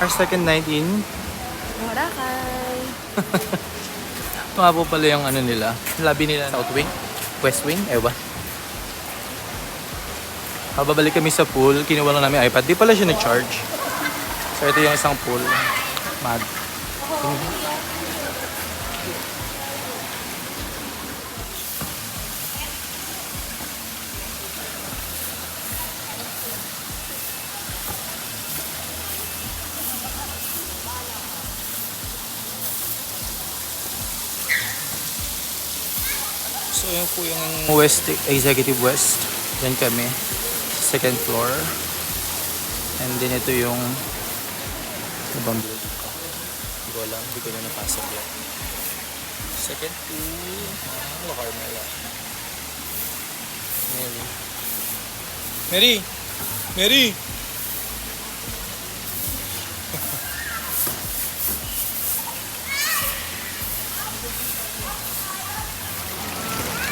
Our second night in. Boracay. Ito nga po pala yung ano nila. Lobby nila. South Wing? West Wing? Ewan. Babalik kami sa pool. Kinuha lang namin iPad. Di pala siya na-charge. So ito yung isang pool. Mag. So yun po yung West, Executive West. Yan kami. Second floor. And then ito yung ibang building ko. Hindi ko alam. Hindi ko na napasok yan. Second pool. La Carmela. Mary. Mary! Mary!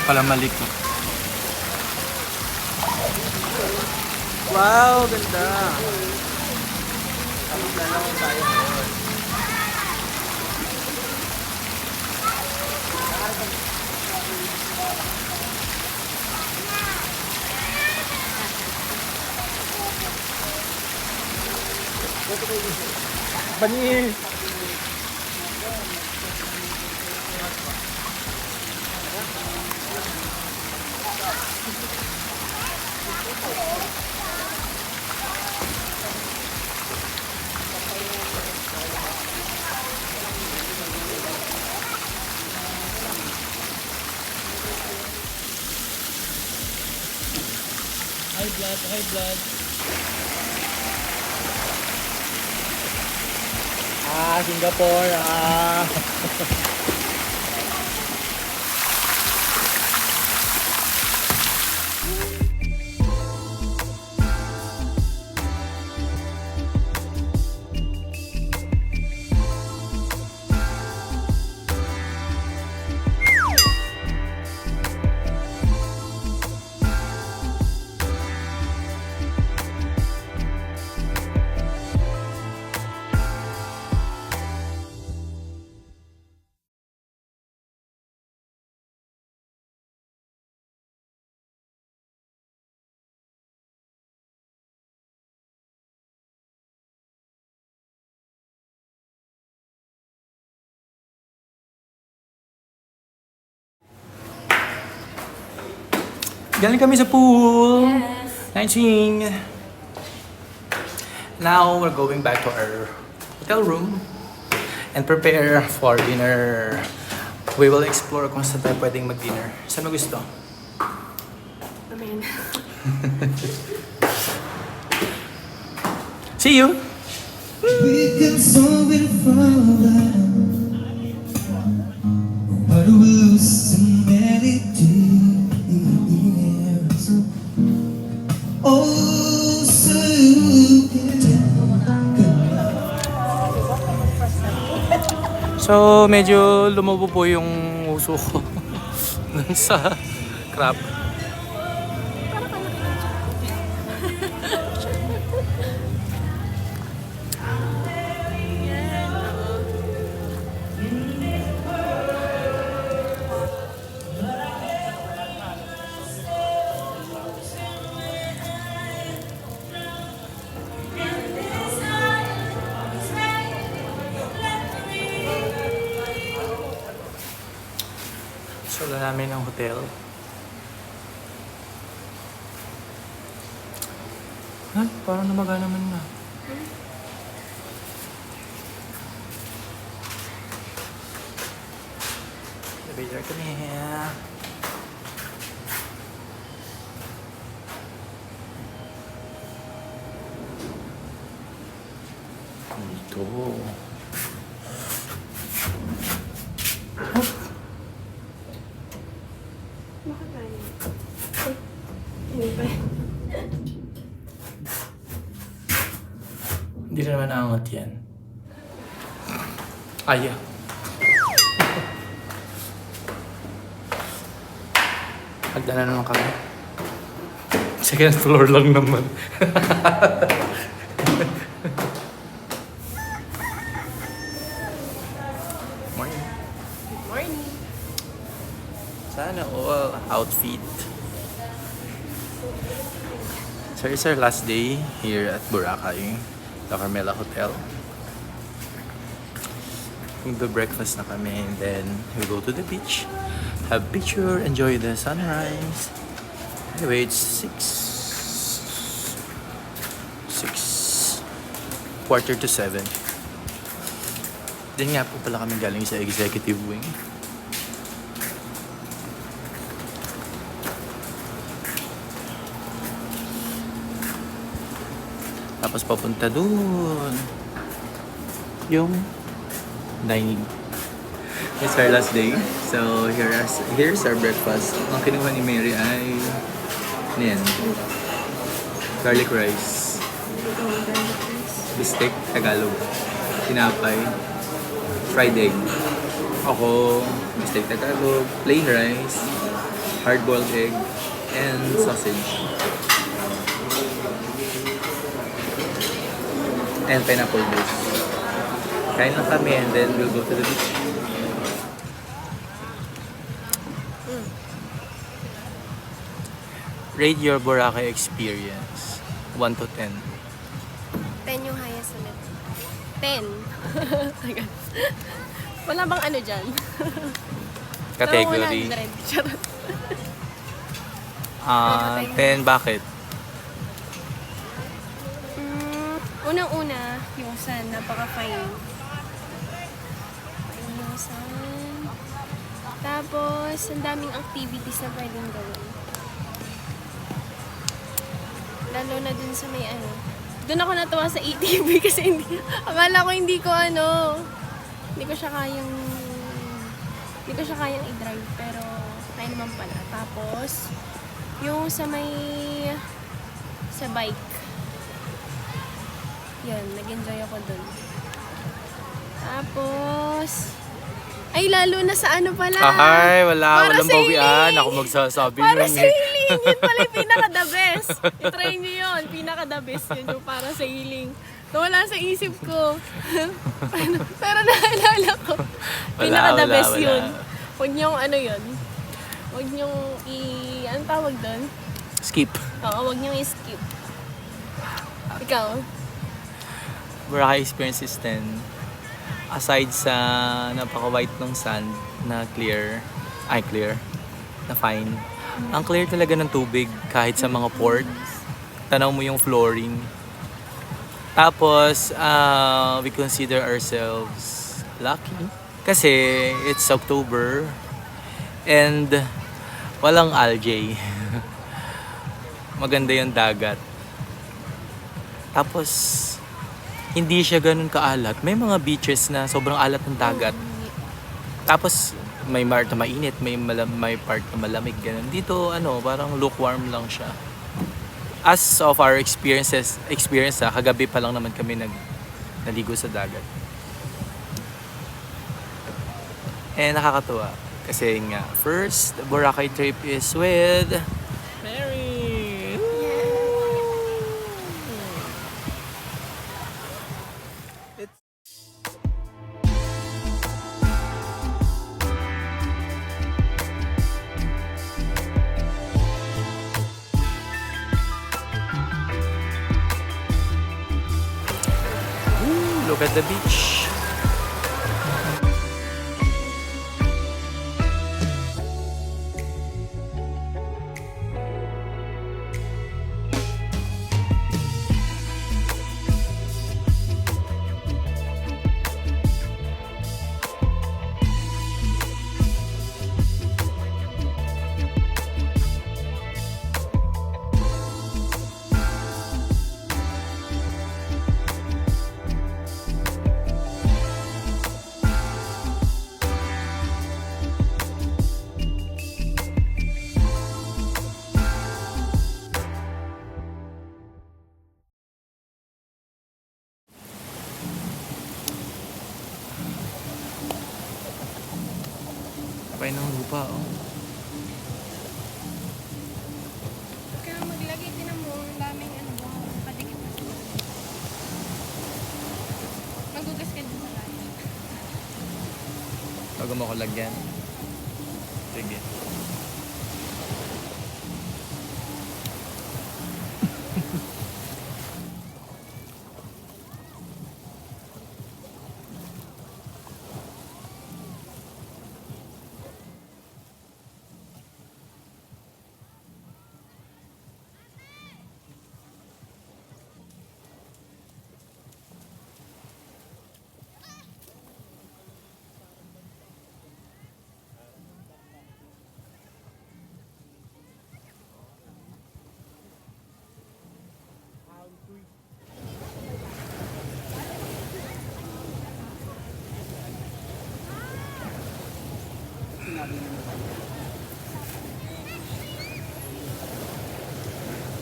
Pala malik ko. Wow, ganda. Lalaman tayo ngayon. Banil. High blood. Singapore. Galing kami sa pool. Yes. 19. Now we're going back to our hotel room and prepare for dinner. We will explore kung saan tayo pwedeng mag-dinner. Saan mo gusto? Amen. See you! We can solve it from that, but we'll lose in many tears. Oh, so you can. So, medyo lumubo po yung uso ko dun sa crab. So, wala namin ang hotel. Ha? Parang namaga naman na. Elevator kami. Ito. Bakit tayo? Hindi pa. Hindi na naman aangat yan. Aya. Hagdan na naman kami. Second floor lang naman. Morning. Good morning. Sana all outfit. So it's our last day here at Boracay, La Carmela Hotel. Magbe-breakfast na kami and then we go to the beach, have picture, enjoy the sunrise. Anyway, it's 6:45. Din nga po pala kami galing sa executive wing. Tapos papunta dun yung dining. It's our last day. So here's our breakfast. Ang kinuha ni Mary ay ano yan? Garlic rice, bistek Tagalog, tinapay, fried egg. Ako, bistek Tagalog, plain rice, hard-boiled egg, and sausage. And pineapple juice. Kain lang kami and then we'll go to the beach. Rate your Boracay experience. 1 to 10. 10 yung highest ulit. 10. Wala bang ano dyan? Category. 100. Charot. 10 bakit? Unang-una, yung sun, napaka-fine. Fine yung sun. Tapos, ang daming activities na pwedeng gawin. Lalo na dun sa may ano. Dun ako natuwa sa ATV kasi akala ko hindi ko hindi ko siya kayang i-drive, pero kaya naman pala. Tapos, yung sa bike. Yun, nag-enjoy ako dun. Tapos, ay lalo na sa ano pala. Ay, walang Parasailing. bawian. Ako magsasabi Para nun sa eh. healing, yun pala yung pinaka-the best. I-try nyo yun, pinaka-the best yun yung para sa healing. Nawala sa isip ko. Pero naalala ko. Pinaka-the Wala, best wala. yun. Huwag nyong ano yun. Huwag nyong anong tawag doon? Skip. Oo, huwag nyong i-skip. Ikaw? Boracay experience is 10. Aside sa napaka-white ng sand na clear, na fine. Ang clear talaga ng tubig kahit sa mga port. Tanaw mo yung flooring. Tapos, we consider ourselves lucky. Kasi it's October and walang algae. Maganda yung dagat. Tapos, hindi siya ganun kaalat. May mga beaches na sobrang alat ng dagat. Tapos, may part na mainit, may part na malamig. Ganun. Dito, parang lukewarm lang siya. As of our experience, kagabi pa lang naman kami naligo sa dagat. And nakakatuwa. Kasi nga, first Boracay trip is with Mary. Look at the beach. Kapay ng lupa, oh. Kaya maglagay din mo ang daming padikit na sila. Magugas ka din sa lahat. Bago mo ko lagyan. Sige.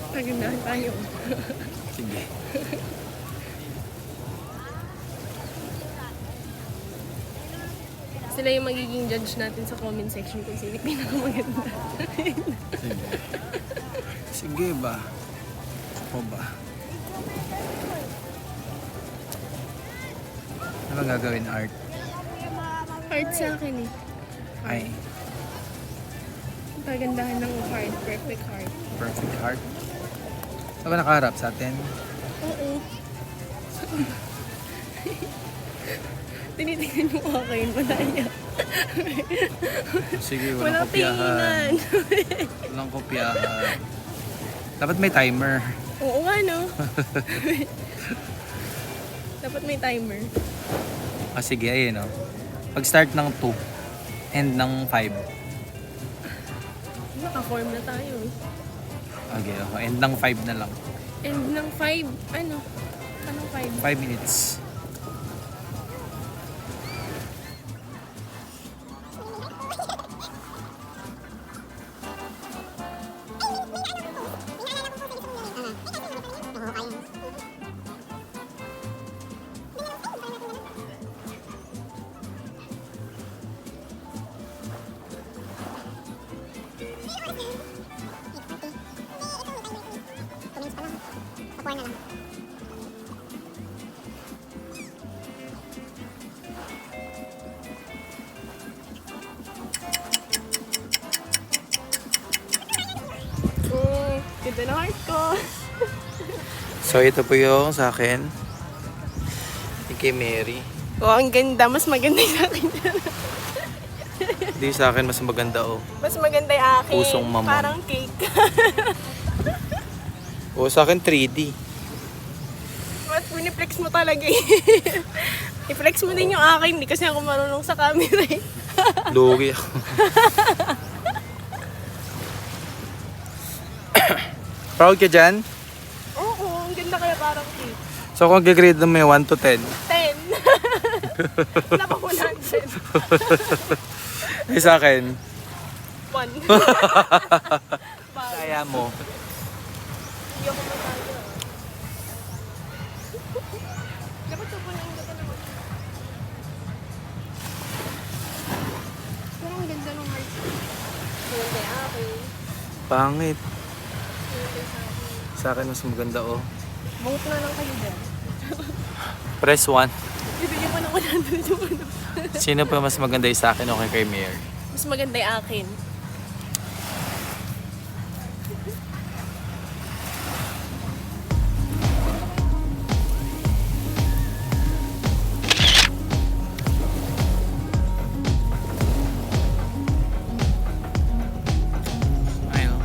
Nagandahan tayo. Sige. Sila yung magiging judge natin sa comment section kung sino yung pinakamaganda. Sige. Sige ba? Ako ba? Ano bang gagawin, Art? Heart sa akin eh. Ay, Pagandahan ng heart. Perfect heart. perfect heart. Saan ba nakaharap sa atin? Oo. Tinitingnan mo ako yun. Madaya. Sige, walang Walang kopyahan. tinginan. Walang kopyahan. Dapat may timer. Oo nga no. Dapat may timer. Ah, sige, ayun o. Pag start ng 2, end ng 5. Naka-form na tayo eh. Okay, okay. End ng 5 na lang. And ng 5, ano? Anong 5? 5 minutes. Ganda ng heart ko. So, ito po yung sa akin. Kay Mary. Oh, ang ganda. Mas maganda yung akin. Hindi sa akin mas maganda oh. Mas maganda yung akin. Pusong mamon. Parang cake. O sa akin 3D. Ba't piniplex mo talaga eh? I-flex mo din yung akin. Hindi kasi ako marunong sa camera eh. Lugi ako. Proud ka dyan? Oo, ang ganda kaya parang cake. So kung g-grade mo yung 1 to 10. 10. Wala pa 100. Ay sa akin. 1. Kaya mo. Hindi ako matalo. Dapat ito po lang ganda naman. Pero ang ganda ng heart. Maganda yung akin. Pangit. Maganda sa akin. Sa akin mas maganda oh. Vote na lang kayo dyan. Press 1. Bibigyan pa ng 100 yung ano. Sino pa mas maganda yung sa akin o kay Mary? Mas maganda yung akin. Ayun.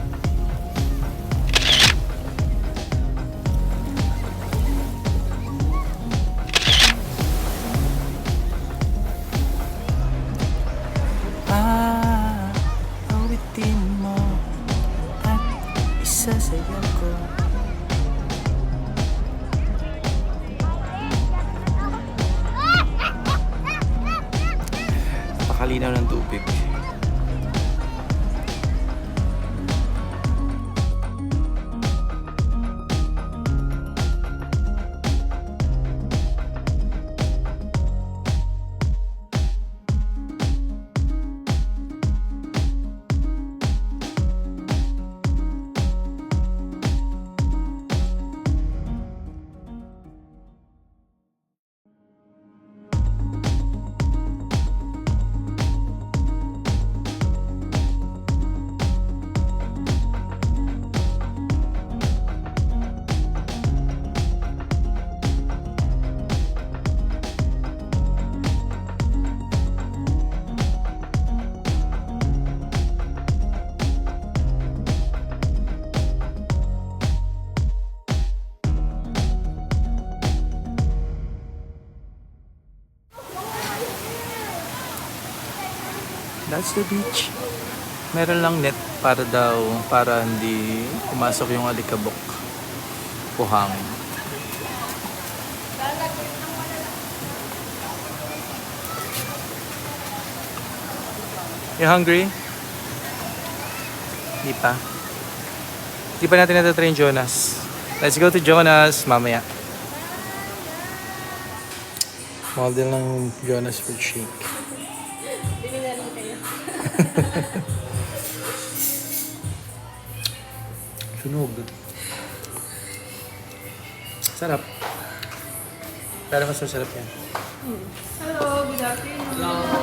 Awitin mo at isasayaw ko. Pakalinaw ng tubig. That's the beach. Meron lang net para hindi pumasok yung alikabok. Puhang. You hungry? Di pa. Di pa natin natatrain Jonas. Let's go to Jonas mamaya. Model ng Jonas fruit shake. Bili na lang kayo. Sunog. Sarap. Pero mas masarap yan. Hello, good afternoon.